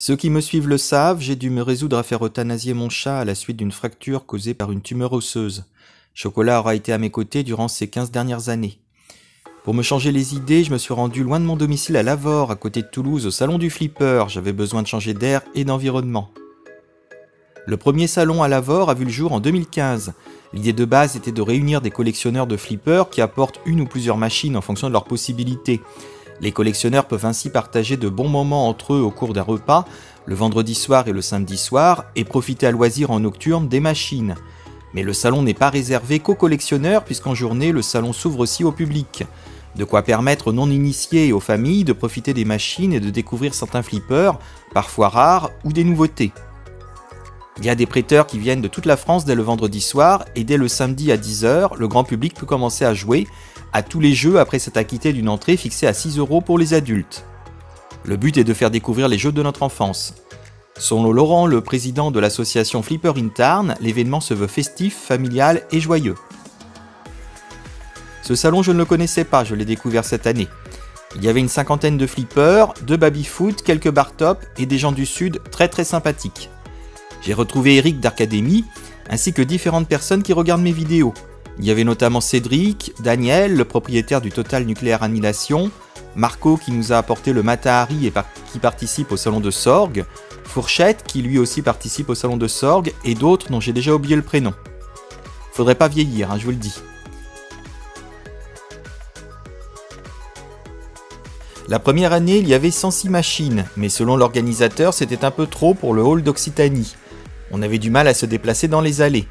Ceux qui me suivent le savent, j'ai dû me résoudre à faire euthanasier mon chat à la suite d'une fracture causée par une tumeur osseuse. Chocolat aura été à mes côtés durant ces 15 dernières années. Pour me changer les idées, je me suis rendu loin de mon domicile à Lavore, à côté de Toulouse, au salon du Flipper. J'avais besoin de changer d'air et d'environnement. Le premier salon à Lavore a vu le jour en 2015. L'idée de base était de réunir des collectionneurs de flippers qui apportent une ou plusieurs machines en fonction de leurs possibilités. Les collectionneurs peuvent ainsi partager de bons moments entre eux au cours d'un repas, le vendredi soir et le samedi soir, et profiter à loisir en nocturne des machines. Mais le salon n'est pas réservé qu'aux collectionneurs, puisqu'en journée, le salon s'ouvre aussi au public. De quoi permettre aux non-initiés et aux familles de profiter des machines et de découvrir certains flippers, parfois rares, ou des nouveautés. Il y a des prêteurs qui viennent de toute la France dès le vendredi soir, et dès le samedi à 10h, le grand public peut commencer à jouer à tous les jeux après s'être acquitté d'une entrée fixée à 6 € pour les adultes. Le but est de faire découvrir les jeux de notre enfance. Selon Laurent, le président de l'association Flipper in Tarn, l'événement se veut festif, familial et joyeux. Ce salon, je ne le connaissais pas, je l'ai découvert cette année. Il y avait une cinquantaine de flippers, 2 baby-foot, quelques bar-top et des gens du Sud très sympathiques. J'ai retrouvé Eric d'Arcadémie, ainsi que différentes personnes qui regardent mes vidéos. Il y avait notamment Cédric, Daniel, le propriétaire du Total Nucléaire Annihilation, Marco qui nous a apporté le Matahari et qui participe au salon de Sorgue, Fourchette qui lui aussi participe au salon de Sorgue et d'autres dont j'ai déjà oublié le prénom. Faudrait pas vieillir, je vous le dis. La première année, il y avait 106 machines, mais selon l'organisateur, c'était un peu trop pour le hall d'Occitanie. On avait du mal à se déplacer dans les allées.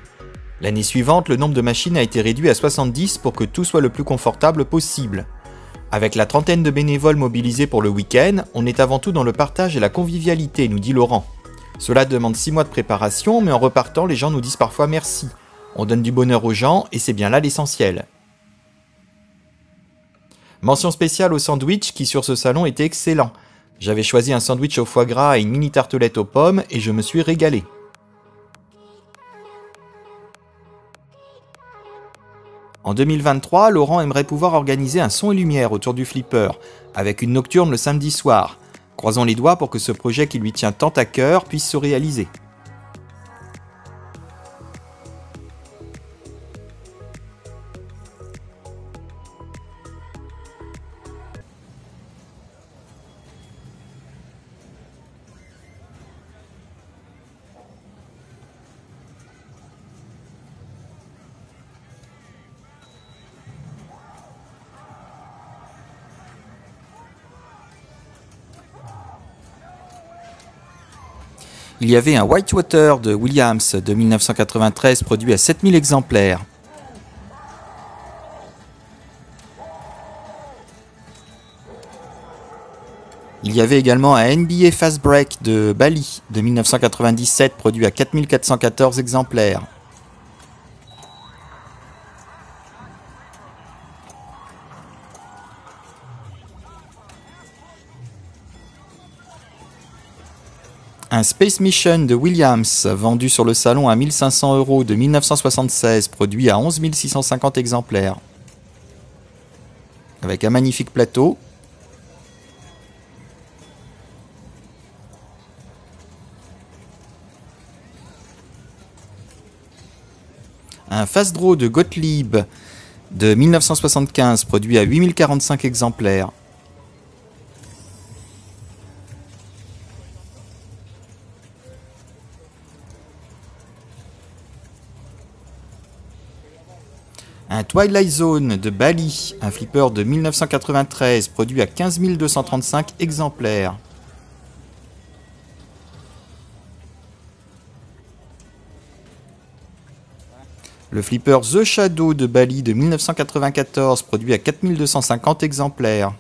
L'année suivante, le nombre de machines a été réduit à 70 pour que tout soit le plus confortable possible. Avec la trentaine de bénévoles mobilisés pour le week-end, on est avant tout dans le partage et la convivialité, nous dit Laurent. Cela demande 6 mois de préparation, mais en repartant, les gens nous disent parfois merci. On donne du bonheur aux gens et c'est bien là l'essentiel. Mention spéciale au sandwich qui sur ce salon était excellent. J'avais choisi un sandwich au foie gras et une mini tartelette aux pommes et je me suis régalé. En 2023, Laurent aimerait pouvoir organiser un son et lumière autour du flipper, avec une nocturne le samedi soir. Croisons les doigts pour que ce projet qui lui tient tant à cœur puisse se réaliser. Il y avait un Whitewater de Williams de 1993 produit à 7000 exemplaires. Il y avait également un NBA Fast Break de Bali de 1997 produit à 4414 exemplaires. Un Space Mission de Williams, vendu sur le salon à 1500 € de 1976, produit à 11 650 exemplaires. Avec un magnifique plateau. Un Fast Draw de Gottlieb de 1975, produit à 8045 exemplaires. Un Twilight Zone de Bali, un flipper de 1993, produit à 15 235 exemplaires. Le flipper The Shadow de Bali de 1994, produit à 4250 exemplaires.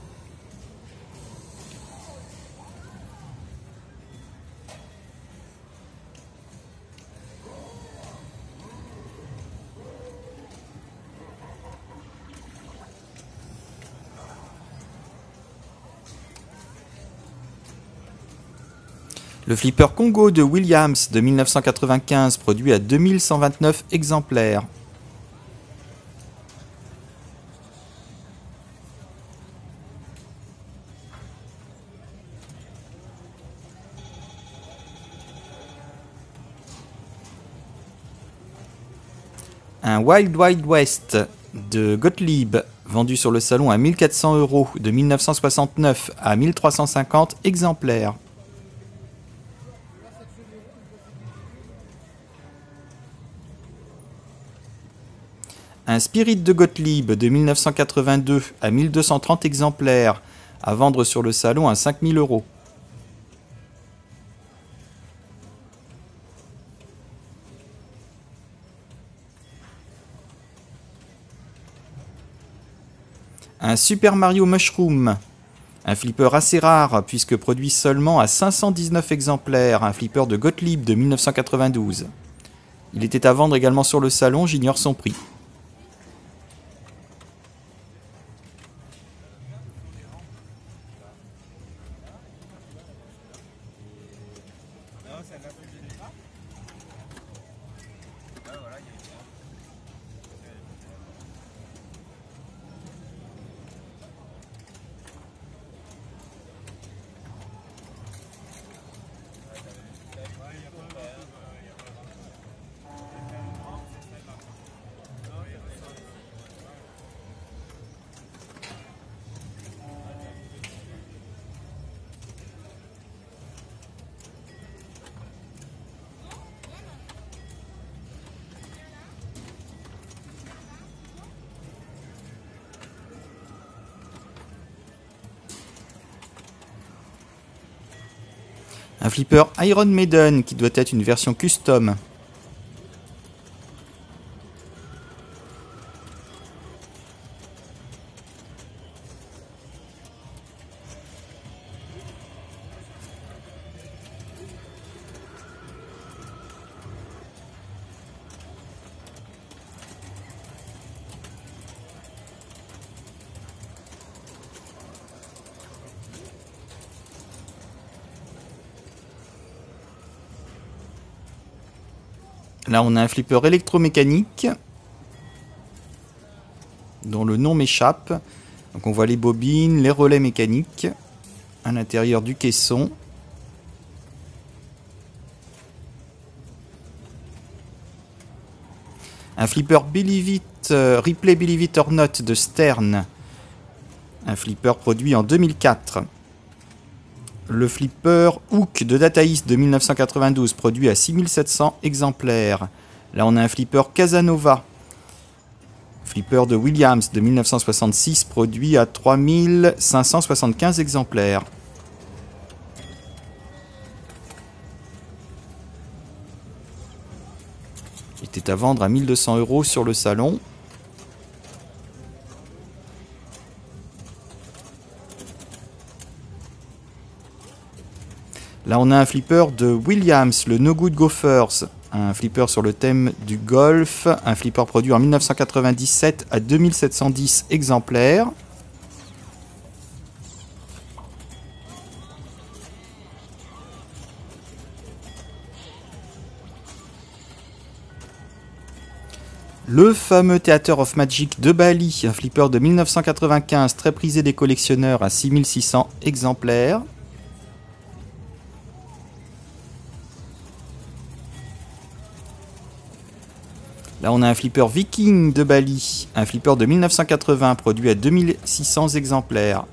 Le flipper Congo de Williams de 1995, produit à 2129 exemplaires. Un Wild Wild West de Gottlieb, vendu sur le salon à 1400 € de 1969 à 1350 exemplaires. Un Spirit de Gottlieb de 1982 à 1230 exemplaires, à vendre sur le salon à 5000 €. Un Super Mario Mushroom, un flipper assez rare puisque produit seulement à 519 exemplaires, un flipper de Gottlieb de 1992. Il était à vendre également sur le salon, j'ignore son prix. Un flipper Iron Maiden qui doit être une version custom. Là, on a un flipper électromécanique dont le nom m'échappe. Donc on voit les bobines, les relais mécaniques à l'intérieur du caisson. Un flipper Believe It, Replay Believe It or Not de Stern. Un flipper produit en 2004. Le flipper Hook de Data East de 1992, produit à 6700 exemplaires. Là, on a un flipper Casanova. Flipper de Williams de 1966, produit à 3575 exemplaires. Il était à vendre à 1200 € sur le salon. Là, on a un flipper de Williams, le No Good Gophers. Un flipper sur le thème du golf. Un flipper produit en 1997 à 2710 exemplaires. Le fameux Theater of Magic de Bali, un flipper de 1995 très prisé des collectionneurs à 6600 exemplaires. Là, on a un flipper Viking de Bali, un flipper de 1980 produit à 2600 exemplaires.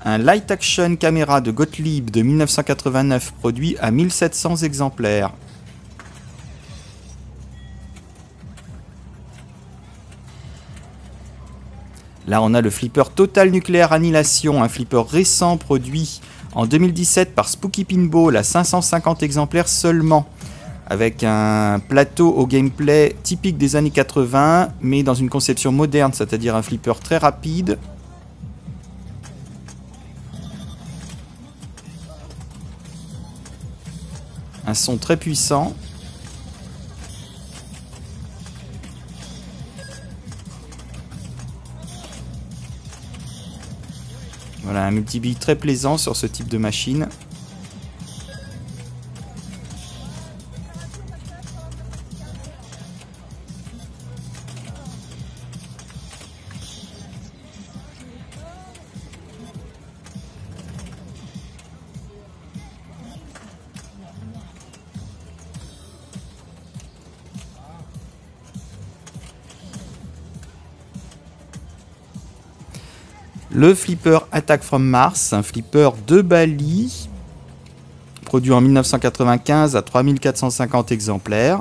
Un Light Action Camera de Gottlieb de 1989 produit à 1700 exemplaires. Là, on a le flipper Total Nuclear Annihilation, un flipper récent produit en 2017 par Spooky Pinball à 550 exemplaires seulement, avec un plateau au gameplay typique des années 80, mais dans une conception moderne, c'est-à-dire un flipper très rapide. Un son très puissant. Voilà, un multibille très plaisant sur ce type de machine. Le flipper Attack from Mars, un flipper de Bali, produit en 1995 à 3450 exemplaires.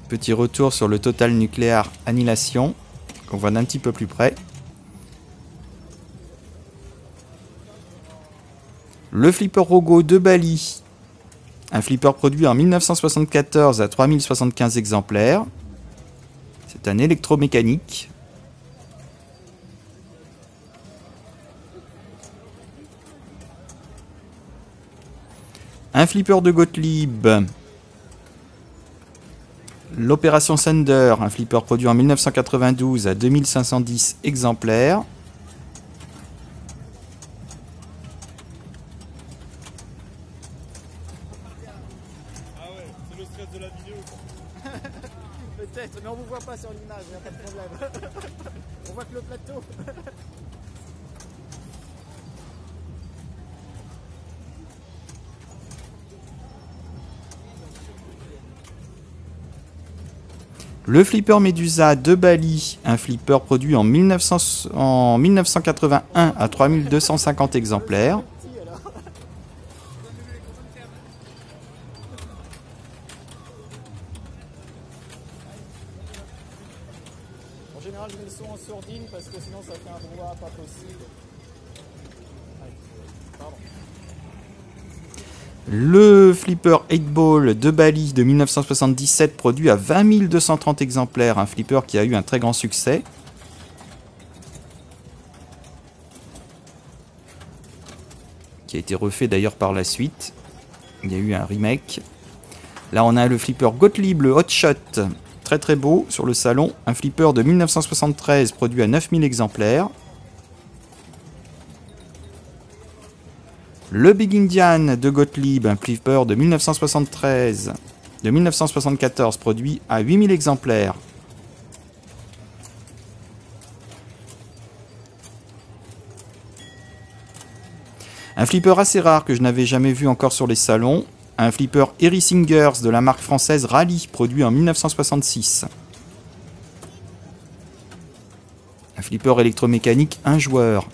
Petit retour sur le Total Nuclear Annihilation, qu'on voit d'un petit peu plus près. Le flipper Rogo de Bali, un flipper produit en 1974 à 3075 exemplaires. C'est un électromécanique. Un flipper de Gottlieb, l'Opération Thunder, un flipper produit en 1992 à 2510 exemplaires. Ah ouais, c'est le stress de la vidéo. Peut-être, mais on vous voit pas sur l'image, il n'y a pas de problème. On voit que le plateau. Le flipper Medusa de Bali, un flipper produit en 1981 à 3250 exemplaires. En général, je mets le son en sourdine parce que sinon ça fait un brouhaha pas possible. Pardon. Le flipper 8-ball de Bali de 1977 produit à 20 230 exemplaires, un flipper qui a eu un très grand succès. Qui a été refait d'ailleurs par la suite. Il y a eu un remake. Là on a le flipper Gottlieb, le Hot Shot, très très beau sur le salon. Un flipper de 1973 produit à 9000 exemplaires. Le Big Indian de Gottlieb, un flipper de 1974 produit à 8000 exemplaires. Un flipper assez rare que je n'avais jamais vu encore sur les salons. Un flipper Harry Singers de la marque française Rally, produit en 1966. Un flipper électromécanique, un joueur.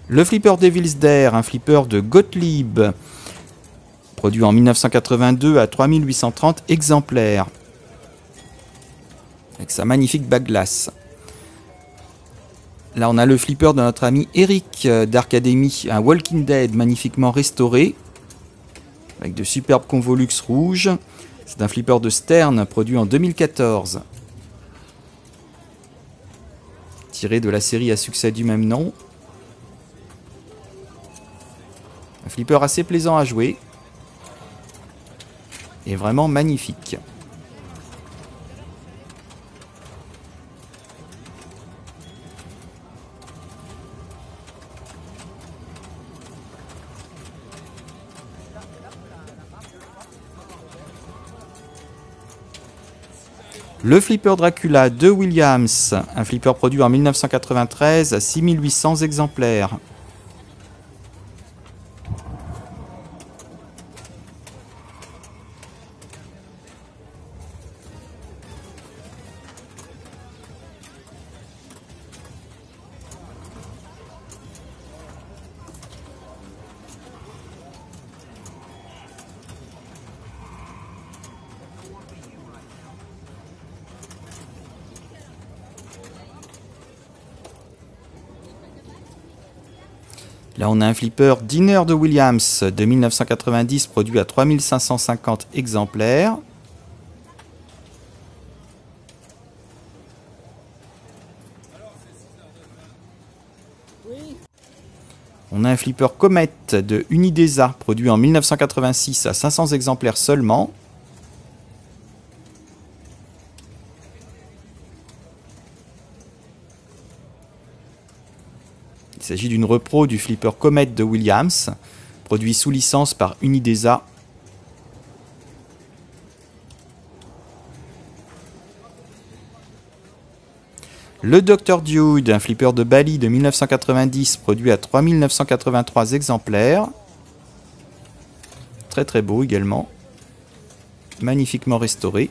Le flipper Devil's Dare, un flipper de Gottlieb, produit en 1982 à 3830 exemplaires, avec sa magnifique bague glace. Là on a le flipper de notre ami Eric d'Arcademy, un Walking Dead magnifiquement restauré, avec de superbes convolux rouges. C'est un flipper de Stern, produit en 2014, tiré de la série à succès du même nom. Un flipper assez plaisant à jouer et vraiment magnifique. Le flipper Dracula de Williams, un flipper produit en 1993 à 6800 exemplaires. Là, on a un flipper Dinner de Williams de 1990, produit à 3550 exemplaires. On a un flipper Comet de Unidesa, produit en 1986 à 500 exemplaires seulement. Il s'agit d'une repro du flipper Comet de Williams, produit sous licence par Unidesa. Le Dr Dude, un flipper de Bali de 1990, produit à 3983 exemplaires. Très très beau également. Magnifiquement restauré.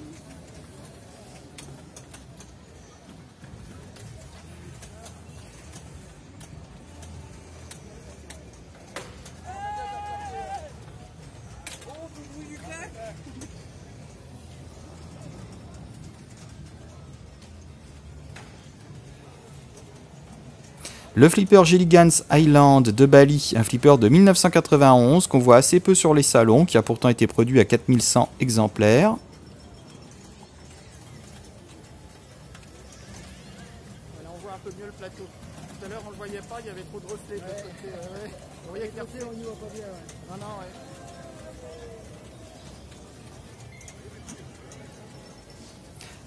Le flipper Gilligan's Island de Bali, un flipper de 1991 qu'on voit assez peu sur les salons, qui a pourtant été produit à 4100 exemplaires. Voilà, on voit un peu mieux le plateau. Tout à l'heure on le voyait pas, il y avait trop de reflets de l'autre côté. Ouais. On voyait que les reflets, on y voit pas bien. Ouais. Non, non, ouais.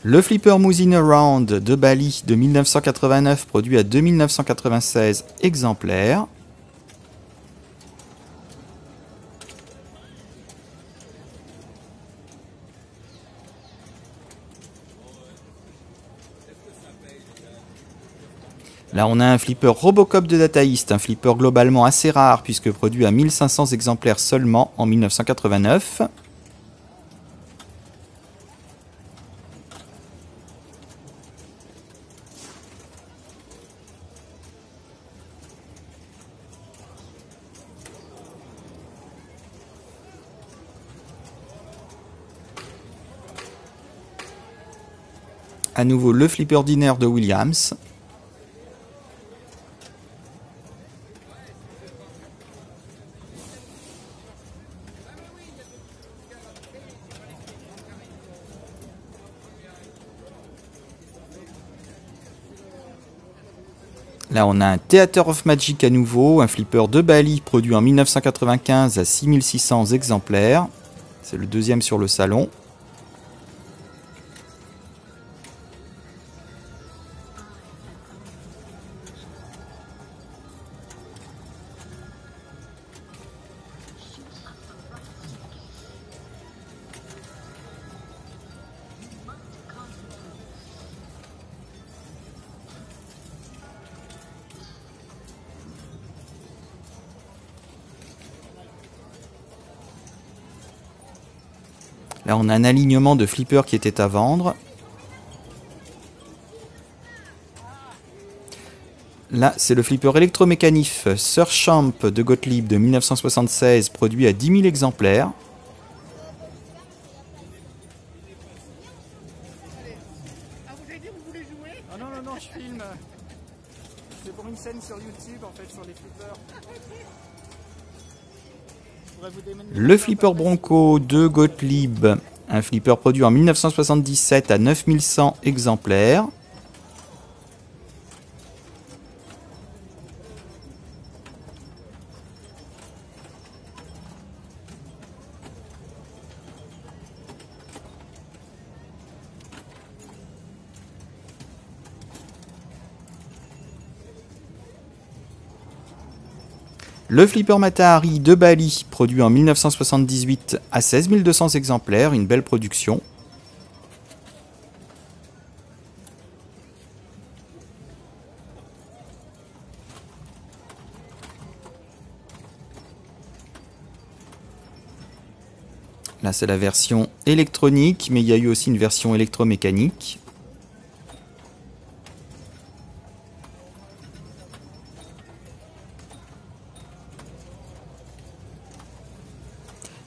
Le flipper Moving Around de Bali de 1989, produit à 2996 exemplaires. Là, on a un flipper Robocop de Data East, un flipper globalement assez rare puisque produit à 1500 exemplaires seulement en 1989. À nouveau le flipper Dinner de Williams. Là, on a un Theater of Magic à nouveau, un flipper de Bali produit en 1995 à 6600 exemplaires. C'est le deuxième sur le salon. Là, on a un alignement de flippers qui était à vendre. Là, c'est le flipper électromécanif Sir Champ de Gottlieb de 1976, produit à 10 000 exemplaires. Ah, vous avez dit que vous voulez jouer? Ah non, non, non, je filme. C'est pour une scène sur YouTube, en fait, sur les flippers. Le flipper Bronco de Gottlieb, un flipper produit en 1977 à 9100 exemplaires. Le flipper Matahari de Bali, produit en 1978 à 16 200 exemplaires, une belle production. Là, c'est la version électronique, mais il y a eu aussi une version électromécanique.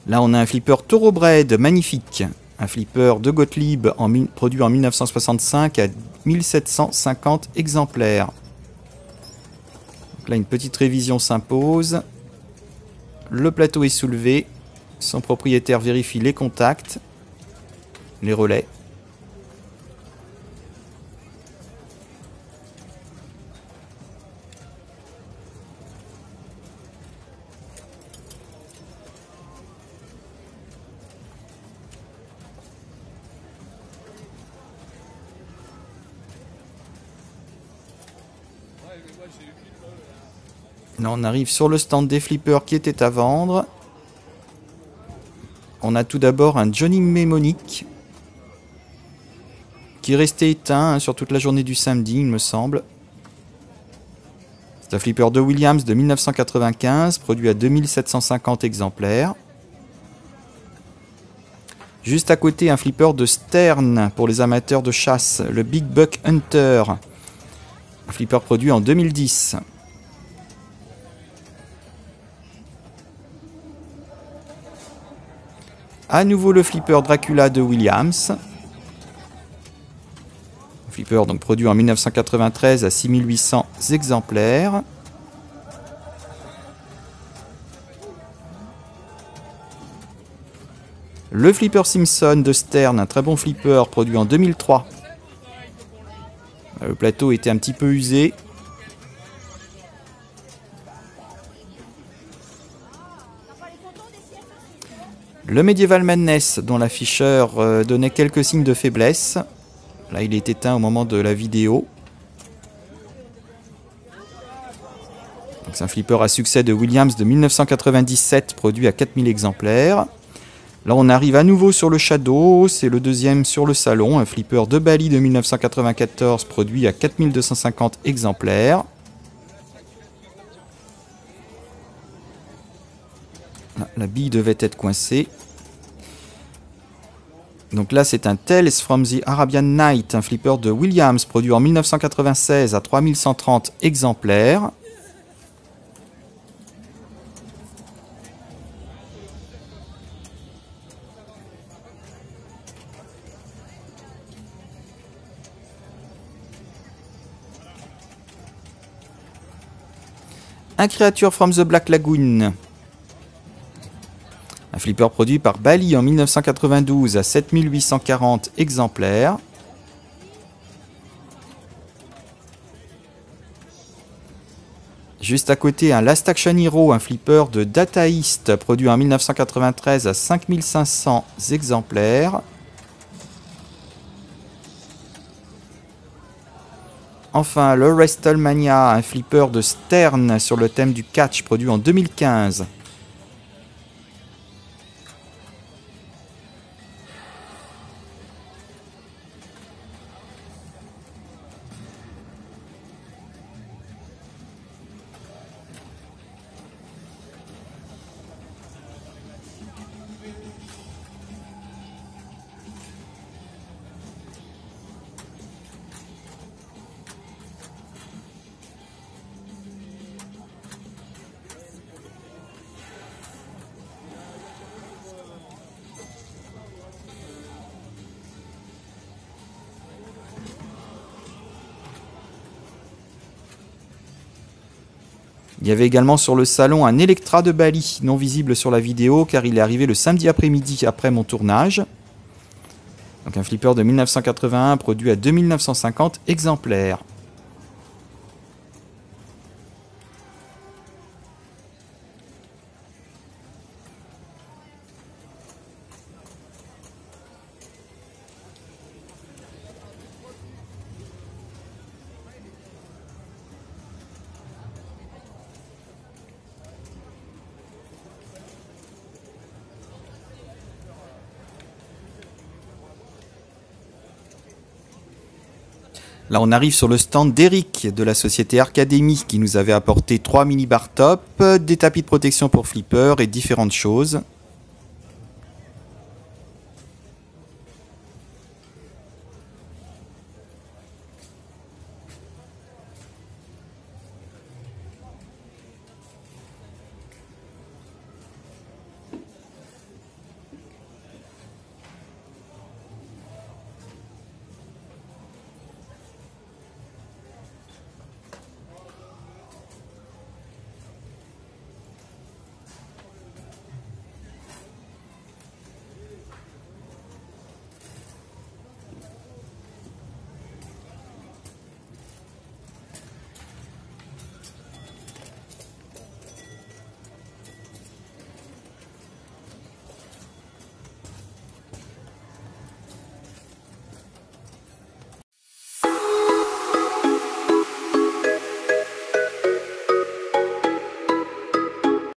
Là, on a un flipper Thoroughbred magnifique. Un flipper de Gottlieb produit en 1965 à 1750 exemplaires. Donc là, une petite révision s'impose. Le plateau est soulevé. Son propriétaire vérifie les contacts, les relais. Ouais, mais moi j'ai eu le Là, on arrive sur le stand des flippers qui étaient à vendre. On a tout d'abord un Johnny Mnemonic qui est resté éteint sur toute la journée du samedi, il me semble. C'est un flipper de Williams de 1995, produit à 2750 exemplaires. Juste à côté, un flipper de Stern pour les amateurs de chasse, le Big Buck Hunter. Un flipper produit en 2010. À nouveau le flipper Dracula de Williams. Flipper donc produit en 1993 à 6800 exemplaires. Le flipper Simpson de Stern, un très bon flipper produit en 2003. Le plateau était un petit peu usé. Le Medieval Madness, dont l'afficheur donnait quelques signes de faiblesse. Là, il est éteint au moment de la vidéo. C'est un flipper à succès de Williams de 1997, produit à 4000 exemplaires. Là, on arrive à nouveau sur le Shadow, c'est le deuxième sur le salon, un flipper de Bali de 1994, produit à 4250 exemplaires. Là, la bille devait être coincée. Donc là, c'est un Tales from the Arabian Night, un flipper de Williams, produit en 1996 à 3130 exemplaires. Un Creature from the Black Lagoon. Un flipper produit par Bali en 1992 à 7840 exemplaires. Juste à côté, un Last Action Hero, un flipper de Data East, produit en 1993 à 5500 exemplaires. Enfin, le WrestleMania, un flipper de Stern sur le thème du catch, produit en 2015. Il y avait également sur le salon un Electra de Bali, non visible sur la vidéo car il est arrivé le samedi après-midi après mon tournage. Donc un flipper de 1981 produit à 2950 exemplaires. Là, on arrive sur le stand d'Eric de la société Arcademy qui nous avait apporté 3 mini bar top, des tapis de protection pour flipper et différentes choses.